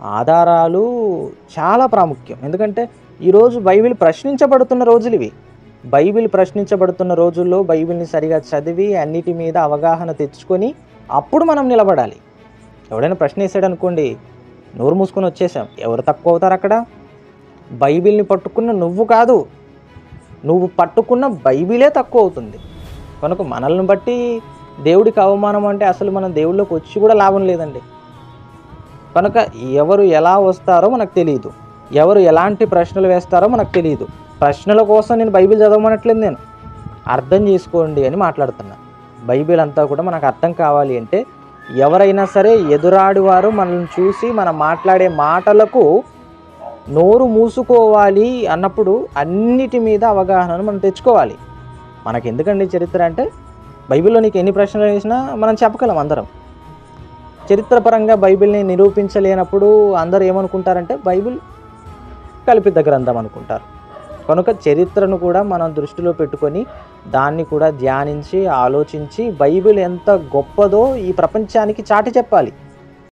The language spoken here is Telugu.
ఆధారాలు చాలా ప్రాముఖ్యం. ఎందుకంటే ఈరోజు బైబిల్ ప్రశ్నించబడుతున్న రోజులు ఇవి. బైబిల్ ప్రశ్నించబడుతున్న రోజుల్లో బైబిల్‌ని సరిగా చదివి అన్నిటి మీద అవగాహన తెచ్చుకొని అప్పుడు మనం నిలబడాలి. ఎవడైనా ప్రశ్న ఏసాడనుకోండి, నోరు మూసుకొని వచ్చేసాం. ఎవరు తక్కువ అవుతారక్కడ? బైబిల్‌ని పట్టుకున్న నువ్వు కాదు. నువ్వు పట్టుకున్న బైబిలే తక్కువ అవుతుంది. కనుక మనల్ని బట్టి దేవుడికి అవమానం అంటే అసలు మనం దేవుళ్ళలోకి వచ్చి కూడా లాభం లేదండి. కనుక ఎవరు ఎలా వస్తారో మనకు తెలీదు. ఎవరు ఎలాంటి ప్రశ్నలు వేస్తారో మనకు తెలీదు. ప్రశ్నల కోసం నేను బైబిల్ చదవమనట్లేదు నేను. అర్థం చేసుకోండి అని మాట్లాడుతున్నా. బైబిల్ అంతా కూడా మనకు అర్థం కావాలి అంటే ఎవరైనా సరే ఎదురాడివారు మనల్ని చూసి మనం మాట్లాడే మాటలకు నోరు మూసుకోవాలి అన్నప్పుడు అన్నిటి మీద అవగాహనను మనం తెచ్చుకోవాలి. మనకెందుకండి చరిత్ర అంటే బైబిల్‌లో నీకు ఎన్ని ప్రశ్నలు వేసినా మనం చెప్పగలం అందరం. చరిత్రపరంగా బైబిల్‌ని నిరూపించలేనప్పుడు అందరూ ఏమనుకుంటారంటే బైబిల్ కల్పిత గ్రంథం అనుకుంటారు. కనుక చరిత్రను కూడా మనం దృష్టిలో పెట్టుకొని దాన్ని కూడా ధ్యానించి, ఆలోచించి బైబిల్ ఎంత గొప్పదో ఈ ప్రపంచానికి చాటి చెప్పాలి.